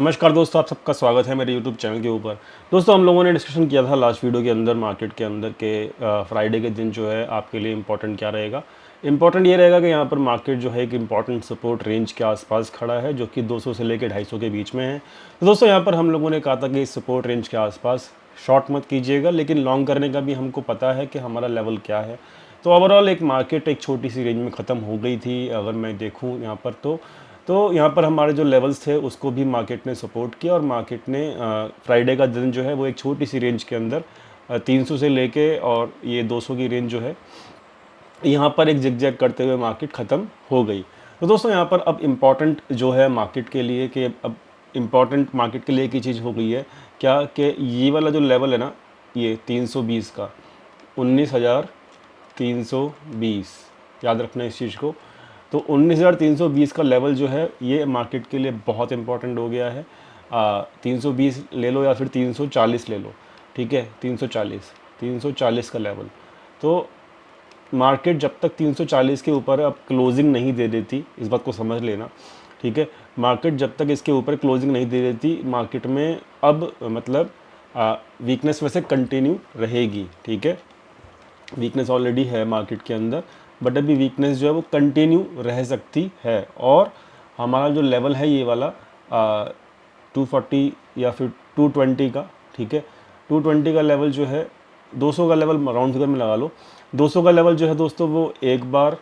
नमस्कार दोस्तों, आप सबका स्वागत है मेरे यूट्यूब चैनल के ऊपर। दोस्तों, हम लोगों ने डिस्कशन किया था लास्ट वीडियो के अंदर मार्केट के अंदर के फ्राइडे के दिन जो है आपके लिए इंपॉर्टेंट क्या रहेगा। इंपॉर्टेंट ये रहेगा कि यहाँ पर मार्केट जो है एक इंपॉर्टेंट सपोर्ट रेंज के आसपास खड़ा है, जो कि 200 से लेकर 250 के बीच में है। तो दोस्तों, यहाँ पर हम लोगों ने कहा था कि इस सपोर्ट रेंज के आसपास शॉर्ट मत कीजिएगा, लेकिन लॉन्ग करने का भी हमको पता है कि हमारा लेवल क्या है। तो ओवरऑल एक मार्केट एक छोटी सी रेंज में ख़त्म हो गई थी। अगर मैं देखूँ यहाँ पर तो यहाँ पर हमारे जो लेवल्स थे उसको भी मार्केट ने सपोर्ट किया, और मार्केट ने फ्राइडे का दिन जो है वो एक छोटी सी रेंज के अंदर 300 से लेके और ये 200 की रेंज जो है यहाँ पर एक जिग-जैग करते हुए मार्केट ख़त्म हो गई। तो दोस्तों, यहाँ पर अब इम्पॉर्टेंट जो है मार्केट के लिए कि अब इम्पॉर्टेंट मार्केट के लिए एक ही चीज़ हो गई है क्या, कि ये वाला जो लेवल है ना, ये 320 का 19,320, याद रखना इस चीज़ को। तो 19,320 का लेवल जो है ये मार्केट के लिए बहुत इंपॉर्टेंट हो गया है। 320 ले लो या फिर 340 ले लो, ठीक है। 340 का लेवल। तो मार्केट जब तक 340 के ऊपर अब क्लोजिंग नहीं दे देती, इस बात को समझ लेना, ठीक है। मार्केट जब तक इसके ऊपर क्लोजिंग नहीं दे देती, मार्केट में अब मतलब वीकनेस वैसे कंटिन्यू रहेगी, ठीक है। वीकनेस ऑलरेडी है मार्केट के अंदर, बट अभी वीकनेस जो है वो कंटिन्यू रह सकती है। और हमारा जो लेवल है ये वाला 240 या फिर 220 का, ठीक है। 220 का लेवल जो है, 200 का लेवल राउंड फिगर में लगा लो। 200 का लेवल जो है दोस्तों वो एक बार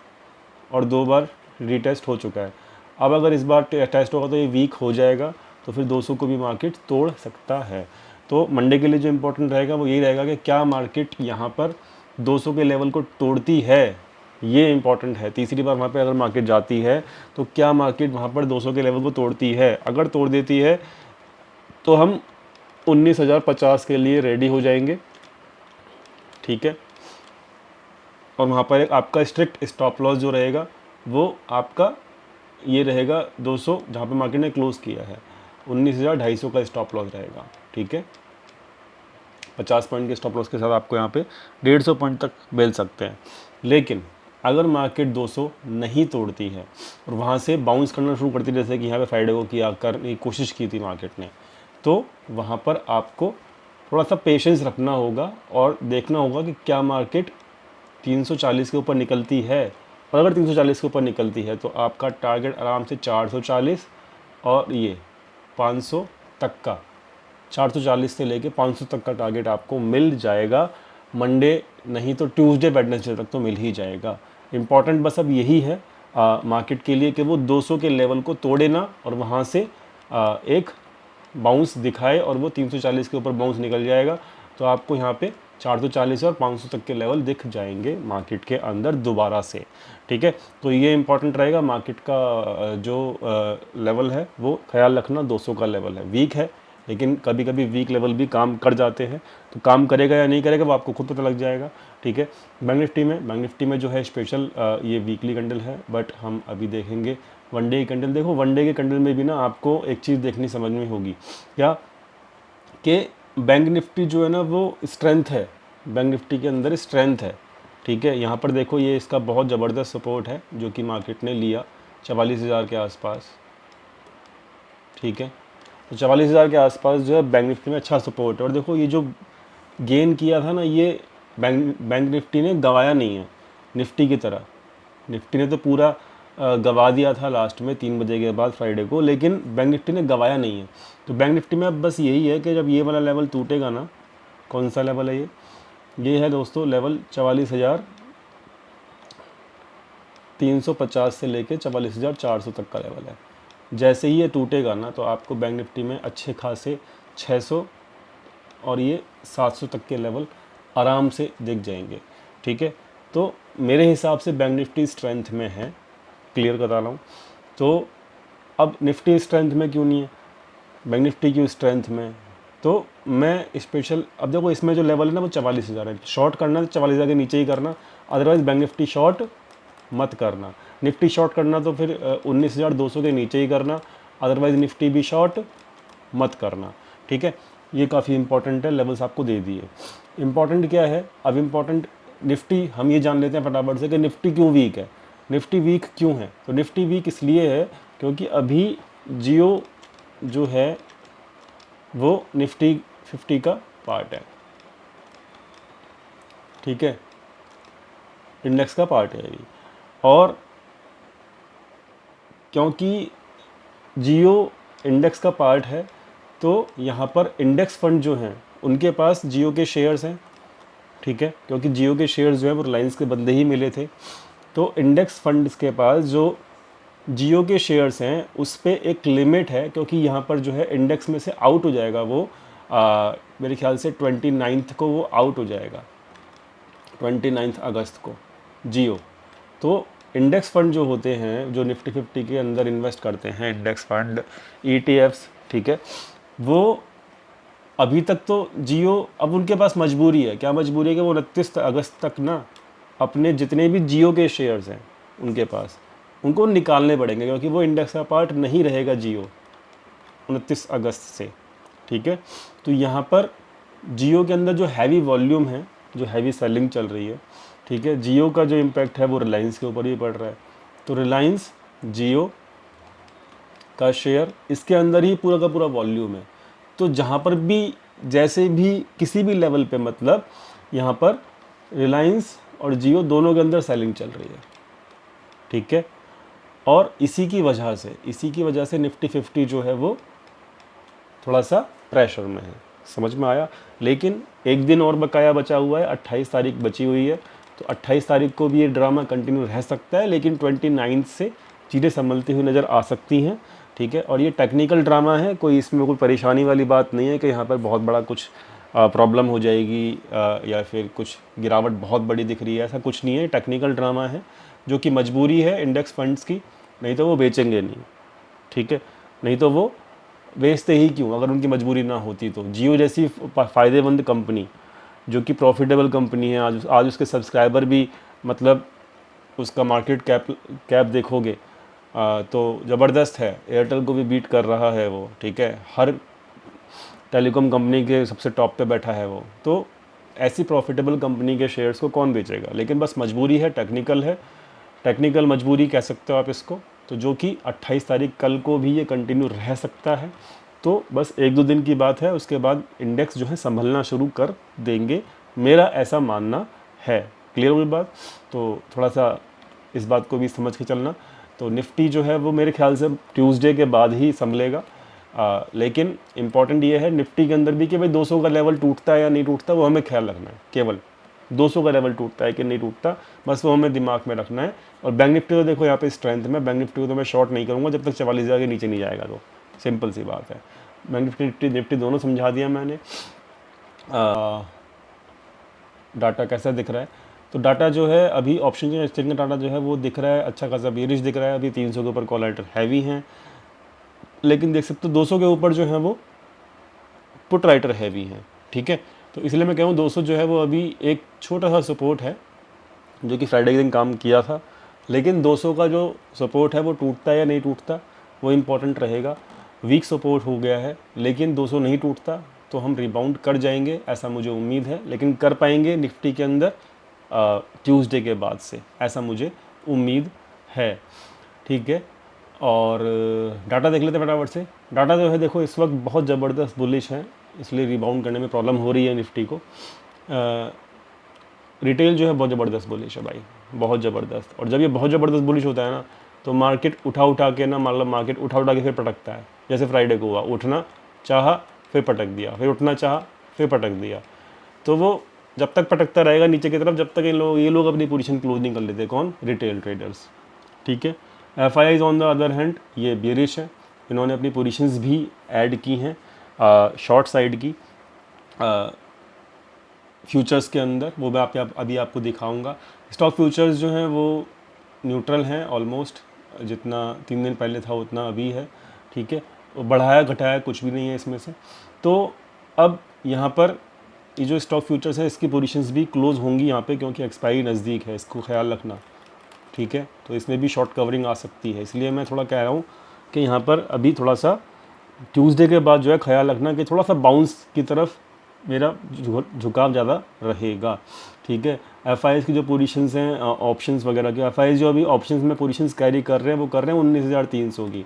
और दो बार रीटेस्ट हो चुका है। अब अगर इस बार टेस्ट होगा तो ये वीक हो जाएगा, तो फिर 200 को भी मार्केट तोड़ सकता है। तो मंडे के लिए जो इम्पोर्टेंट रहेगा वो यही रहेगा कि क्या मार्केट यहाँ पर 200 के लेवल को तोड़ती है, ये इंपॉर्टेंट है। तीसरी बार वहाँ पे अगर मार्केट जाती है तो क्या मार्केट वहाँ पर 200 के लेवल को तोड़ती है। अगर तोड़ देती है तो हम 19,050 के लिए रेडी हो जाएंगे, ठीक है। और वहाँ पर एक आपका स्ट्रिक्ट स्टॉप लॉस जो रहेगा वो आपका ये रहेगा 200, जहाँ पे मार्केट ने क्लोज किया है 19,250 का स्टॉप लॉस रहेगा, ठीक है। 50 पॉइंट के स्टॉप लॉस के साथ आपको यहाँ पे 150 पॉइंट तक बेल सकते हैं। लेकिन अगर मार्केट 200 नहीं तोड़ती है और वहाँ से बाउंस करना शुरू करती है, जैसे कि यहाँ पे फ्राइडे को किया करने की कोशिश की थी मार्केट ने, तो वहाँ पर आपको थोड़ा सा पेशेंस रखना होगा और देखना होगा कि क्या मार्केट 340 के ऊपर निकलती है। और अगर 340 के ऊपर निकलती है तो आपका टारगेट आराम से 440 और ये 500 तक का, 440 से लेके 500 तक का टारगेट आपको मिल जाएगा। मंडे नहीं तो ट्यूसडे वेडनेसडे तक तो मिल ही जाएगा। इम्पॉर्टेंट बस अब यही है मार्केट के लिए कि वो 200 के लेवल को तोड़े ना, और वहाँ से एक बाउंस दिखाए और वो 340 के ऊपर बाउंस निकल जाएगा, तो आपको यहाँ पे 440 और 500 तक के लेवल दिख जाएंगे मार्केट के अंदर दोबारा से, ठीक है। तो ये इंपॉर्टेंट रहेगा मार्केट का जो लेवल है वो ख्याल रखना। 200 का लेवल है, वीक है, लेकिन कभी कभी वीक लेवल भी काम कर जाते हैं। तो काम करेगा या नहीं करेगा वो आपको खुद पता लग जाएगा, ठीक है। बैंक निफ्टी में जो है स्पेशल ये वीकली कैंडल है, बट हम अभी देखेंगे वन डे की कैंडल। देखो, वन डे के कैंडल में भी ना आपको एक चीज़ देखनी समझ में होगी क्या, कि बैंक निफ्टी जो है ना वो स्ट्रेंथ है, बैंक निफ्टी के अंदर स्ट्रेंथ है, ठीक है। यहाँ पर देखो ये इसका बहुत ज़बरदस्त सपोर्ट है जो कि मार्केट ने लिया 44,000 के आसपास, ठीक है। तो 44,000 के आसपास जो है बैंक निफ्टी में अच्छा सपोर्ट है। और देखो ये जो गेन किया था ना, ये बैंक निफ्टी ने गवाया नहीं है निफ्टी की तरह। निफ्टी ने तो पूरा गवा दिया था लास्ट में 3 बजे के बाद फ्राइडे को, लेकिन बैंक निफ्टी ने गवाया नहीं है। तो बैंक निफ्टी में अब बस यही है कि जब ये वाला लेवल टूटेगा ना, कौन सा लेवल है ये है दोस्तों लेवल 44,350 से लेके 44,400 तक का लेवल है। जैसे ही ये टूटेगा ना तो आपको बैंक निफ्टी में अच्छे खासे 600 और ये 700 तक के लेवल आराम से दिख जाएंगे, ठीक है। तो मेरे हिसाब से बैंक निफ्टी स्ट्रेंथ में है, क्लियर करा रहा हूँ। तो अब निफ्टी स्ट्रेंथ में क्यों नहीं है, बैंक निफ्टी की स्ट्रेंथ में, तो मैं स्पेशल अब देखो इसमें जो लेवल है ना वो 44,000 है। शॉर्ट करना तो 44,000 के नीचे ही करना, अदरवाइज बैंक निफ्टी शॉर्ट मत करना। निफ्टी शॉर्ट करना तो फिर 19,200 के नीचे ही करना, अदरवाइज निफ्टी भी शॉर्ट मत करना, ठीक है। ये काफ़ी इंपॉर्टेंट है, लेवल्स आपको दे दिए। इंपॉर्टेंट क्या है अब, इंपॉर्टेंट निफ्टी हम ये जान लेते हैं फटाफट से कि निफ्टी क्यों वीक है। निफ्टी वीक क्यों है, तो निफ्टी वीक इसलिए है क्योंकि अभी जियो जो है वो निफ्टी 50 का पार्ट है, ठीक है, इंडेक्स का पार्ट है ये। और क्योंकि जियो इंडेक्स का पार्ट है तो यहाँ पर इंडेक्स फंड जो हैं उनके पास जियो के शेयर्स हैं, ठीक है, क्योंकि जियो के शेयर्स जो है वो रिलायंस के बंदे ही मिले थे। तो इंडेक्स फंड्स के पास जो जियो के शेयर्स हैं उस पे एक लिमिट है, क्योंकि यहाँ पर जो है इंडेक्स में से आउट हो जाएगा वो, मेरे ख्याल से 29 को वो आउट हो जाएगा, 29 अगस्त को जियो। तो इंडेक्स फंड जो होते हैं जो निफ्टी 50 के अंदर इन्वेस्ट करते हैं, इंडेक्स फंड, ईटीएफ्स, ठीक है, वो अभी तक तो जियो, अब उनके पास मजबूरी है, क्या मजबूरी है कि वो 29 अगस्त तक ना अपने जितने भी जियो के शेयर्स हैं उनके पास, उनको निकालने पड़ेंगे, क्योंकि वो इंडेक्स का पार्ट नहीं रहेगा जियो 29 अगस्त से, ठीक है। तो यहाँ पर जियो के अंदर जो हैवी वॉल्यूम है, जो हैवी सेलिंग चल रही है, ठीक है, जियो का जो इम्पैक्ट है वो रिलायंस के ऊपर भी पड़ रहा है। तो रिलायंस, जियो का शेयर, इसके अंदर ही पूरा का पूरा वॉल्यूम है। तो जहाँ पर भी जैसे भी किसी भी लेवल पे, मतलब यहाँ पर रिलायंस और जियो दोनों के अंदर सेलिंग चल रही है, ठीक है। और इसी की वजह से निफ्टी 50 जो है वो थोड़ा सा प्रेशर में है, समझ में आया। लेकिन एक दिन और बकाया बचा हुआ है, 28 तारीख बची हुई है, तो 28 तारीख को भी ये ड्रामा कंटिन्यू रह सकता है, लेकिन 29 से चीज़ें संभलती हुई नज़र आ सकती हैं, ठीक है। और ये टेक्निकल ड्रामा है, कोई इसमें कोई परेशानी वाली बात नहीं है कि यहाँ पर बहुत बड़ा कुछ प्रॉब्लम हो जाएगी या फिर कुछ गिरावट बहुत बड़ी दिख रही है, ऐसा कुछ नहीं है। टेक्निकल ड्रामा है जो कि मजबूरी है इंडेक्स फंड्स की, नहीं तो वो बेचेंगे नहीं, ठीक है, नहीं तो वो बेचते ही क्यों अगर उनकी मजबूरी ना होती तो। जियो जैसी फ़ायदेमंद कंपनी जो कि प्रॉफिटेबल कंपनी है, आज उसके सब्सक्राइबर भी, मतलब उसका मार्केट कैप देखोगे तो ज़बरदस्त है, एयरटेल को भी बीट कर रहा है वो, ठीक है, हर टेलीकॉम कंपनी के सबसे टॉप पे बैठा है वो। तो ऐसी प्रॉफिटेबल कंपनी के शेयर्स को कौन बेचेगा, लेकिन बस मजबूरी है, टेक्निकल मजबूरी कह सकते हो आप इसको। तो जो कि 28 तारीख कल को भी ये कंटिन्यू रह सकता है, तो बस 1-2 दिन की बात है, उसके बाद इंडेक्स जो है संभलना शुरू कर देंगे, मेरा ऐसा मानना है। क्लियर हुई बात? तो थोड़ा सा इस बात को भी समझ के चलना। तो निफ्टी जो है वो मेरे ख्याल से ट्यूसडे के बाद ही संभलेगा, लेकिन इम्पॉर्टेंट ये है निफ्टी के अंदर भी कि भाई 200 का लेवल टूटता है या नहीं टूटता, वो हमें ख्याल रखना है। केवल 200 का लेवल टूटता है कि नहीं टूटता, बस वो हमें दिमाग में रखना है। और बैंक निफ्टी तो देखो यहाँ पे स्ट्रेंथ में, बैंक निफ्टी को तो मैं शॉर्ट नहीं करूँगा जब तक 44,000 के नीचे नहीं जाएगा, तो सिंपल सी बात है। बैंक निफ्टी दोनों समझा दिया मैंने। डाटा कैसा दिख रहा है? तो डाटा जो है अभी ऑप्शन के एक्सचेंज का डाटा जो है वो दिख रहा है अच्छा खासा बेरिश दिख रहा है, अभी 300 के ऊपर कॉल राइटर हैवी हैं, लेकिन देख सकते हो 200 के ऊपर जो है वो पुट राइटर हैवी हैं, ठीक है। तो इसलिए मैं कहूँ 200 जो है वो अभी एक छोटा सा सपोर्ट है जो कि फ्राइडे के दिन काम किया था, लेकिन 200 का जो सपोर्ट है वो टूटता है या नहीं टूटता वो इम्पॉर्टेंट रहेगा। वीक सपोर्ट हो गया है, लेकिन 200 नहीं टूटता तो हम रिबाउंड कर जाएंगे ऐसा मुझे उम्मीद है, लेकिन कर पाएंगे निफ्टी के अंदर ट्यूसडे के बाद से, ऐसा मुझे उम्मीद है, ठीक है। और डाटा देख लेते हैं फटाफट से। डाटा जो है देखो इस वक्त बहुत ज़बरदस्त बुलिश है, इसलिए रिबाउंड करने में प्रॉब्लम हो रही है निफ्टी को। रिटेल जो है बहुत ज़बरदस्त बुलिश है भाई, बहुत ज़बरदस्त। और जब ये बहुत ज़बरदस्त बुलिश होता है ना तो मार्केट उठा के ना, मतलब मार्केट उठा के फिर पटकता है, जैसे फ्राइडे को हुआ, उठना चाहा फिर पटक दिया, फिर उठना चाहा फिर पटक दिया। तो वो जब तक पटकता रहेगा नीचे की तरफ, जब तक ये लोग अपनी पोजीशन क्लोज नहीं कर लेते। कौन? रिटेल ट्रेडर्स, ठीक है। FIIs on the other hand ये बेरिश है, इन्होंने अपनी पोजीशंस भी ऐड की हैं शॉर्ट साइड की फ्यूचर्स के अंदर, वो मैं अभी आपको दिखाऊंगा। स्टॉक फ्यूचर्स जो हैं वो न्यूट्रल हैं ऑलमोस्ट, जितना 3 दिन पहले था उतना अभी है, ठीक है। वो बढ़ाया घटाया कुछ भी नहीं है इसमें से। तो अब यहाँ पर ये जो स्टॉक फ्यूचर्स है इसकी पोजीशंस भी क्लोज होंगी यहाँ पे, क्योंकि एक्सपायरी नज़दीक है, इसको ख्याल रखना, ठीक है। तो इसमें भी शॉर्ट कवरिंग आ सकती है, इसलिए मैं थोड़ा कह रहा हूँ कि यहाँ पर अभी थोड़ा सा ट्यूसडे के बाद जो है ख्याल रखना कि थोड़ा सा बाउंस की तरफ मेरा झुकाव ज़्यादा रहेगा, ठीक है। FIs की जो पोजीशंस हैं ऑप्शंस वगैरह की, FIs जो अभी ऑप्शंस में पोजीशंस कैरी कर रहे हैं वो कर रहे हैं 19,300 की,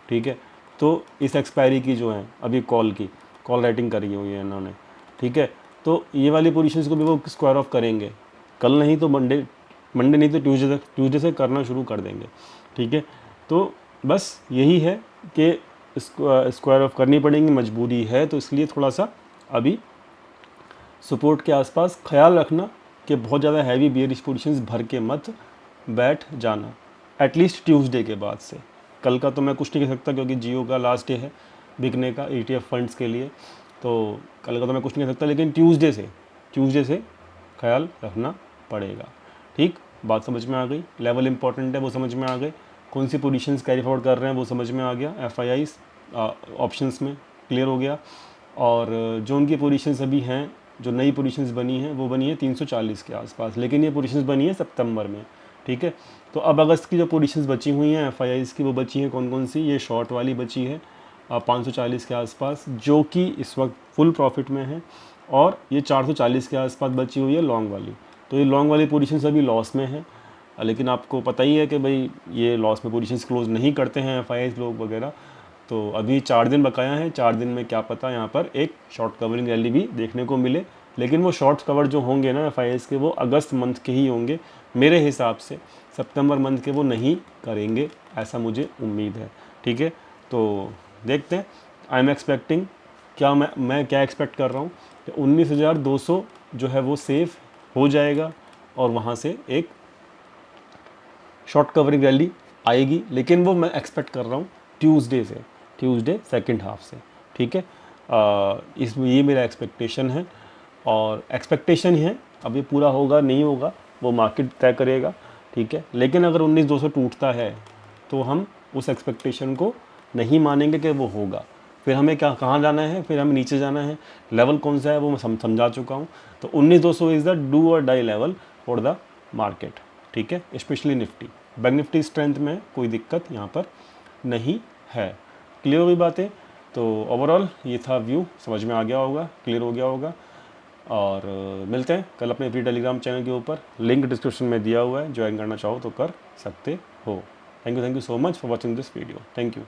ठीक है। तो इस एक्सपायरी की जो है अभी कॉल की, कॉल राइटिंग करी हुई है इन्होंने, ठीक है। तो ये वाली पोजीशंस को भी वो स्क्वायर ऑफ करेंगे, कल नहीं तो मंडे नहीं तो ट्यूसडे से करना शुरू कर देंगे, ठीक है। तो बस यही है कि स्क्वायर ऑफ करनी पड़ेंगी, मजबूरी है, तो इसलिए थोड़ा सा अभी सपोर्ट के आसपास ख्याल रखना कि बहुत ज़्यादा हैवी बेयरिश पोजीशंस भर के मत बैठ जाना, एटलीस्ट ट्यूसडे के बाद से। कल का तो मैं कुछ नहीं कह सकता क्योंकि जियो का लास्ट डे है बिकने का ETF फंड्स के लिए, तो कल का तो मैं कुछ नहीं कह सकता, लेकिन ट्यूसडे से ख्याल रखना पड़ेगा, ठीक। बात समझ में आ गई, लेवल इंपॉर्टेंट है वो समझ में आ गए, कौन सी पोजीशंस कैरी फॉरवर्ड कर रहे हैं वो समझ में आ गया, FIIs ऑप्शंस में क्लियर हो गया। और जो उनकी पोजीशंस अभी हैं, जो नई पोजीशंस बनी हैं वो बनी है 340 के आसपास, लेकिन ये पोजीशंस बनी है सितंबर में, ठीक है। तो अब अगस्त की जो पोजीशंस बची हुई हैं FIIs की, वो बची हैं कौन कौन सी, ये शॉर्ट वाली बची है 540 के आसपास, जो कि इस वक्त फुल प्रॉफिट में है, और ये 440 के आसपास बची हुई है लॉन्ग वाली। तो ये लॉन्ग वाली पोजीशंस अभी लॉस में है, लेकिन आपको पता ही है कि भाई ये लॉस में पोजीशंस क्लोज नहीं करते हैं FIIs लोग वगैरह। तो अभी 4 दिन बकाया हैं, 4 दिन में क्या पता यहाँ पर एक शॉर्ट कवरिंग रैली भी देखने को मिले, लेकिन वो शॉर्ट कवर जो होंगे ना FIIs के, वो अगस्त मंथ के ही होंगे मेरे हिसाब से, सितंबर मंथ के वो नहीं करेंगे, ऐसा मुझे उम्मीद है, ठीक है। तो देखते हैं, आई एम एक्सपेक्टिंग, क्या मैं क्या एक्सपेक्ट कर रहा हूँ कि 19,200 जो है वो सेफ हो जाएगा, और वहाँ से एक शॉर्ट कवरिंग रैली आएगी, लेकिन वो मैं एक्सपेक्ट कर रहा हूँ ट्यूसडे सेकंड हाफ से, ठीक है। इसमें ये मेरा एक्सपेक्टेशन है, और एक्सपेक्टेशन ही है, अब ये पूरा होगा नहीं होगा वो मार्केट तय करेगा, ठीक है। लेकिन अगर 19,200 टूटता है तो हम उस एक्सपेक्टेशन को नहीं मानेंगे कि वो होगा, फिर हमें कहाँ जाना है, फिर हमें नीचे जाना है। लेवल कौन सा है वो मैं समझा चुका हूँ। तो 19,200 is the do or die level for the market, ठीक है, specially Nifty. Bank Nifty strength में कोई दिक्कत यहाँ पर नहीं है। क्लियर हो गई बातें? तो ओवरऑल ये था व्यू, समझ में आ गया होगा, क्लियर हो गया होगा। और मिलते हैं कल अपने फ्री टेलीग्राम चैनल के ऊपर, लिंक डिस्क्रिप्शन में दिया हुआ है, ज्वाइन करना चाहो तो कर सकते हो। Thank you so much for watching this video, thank you.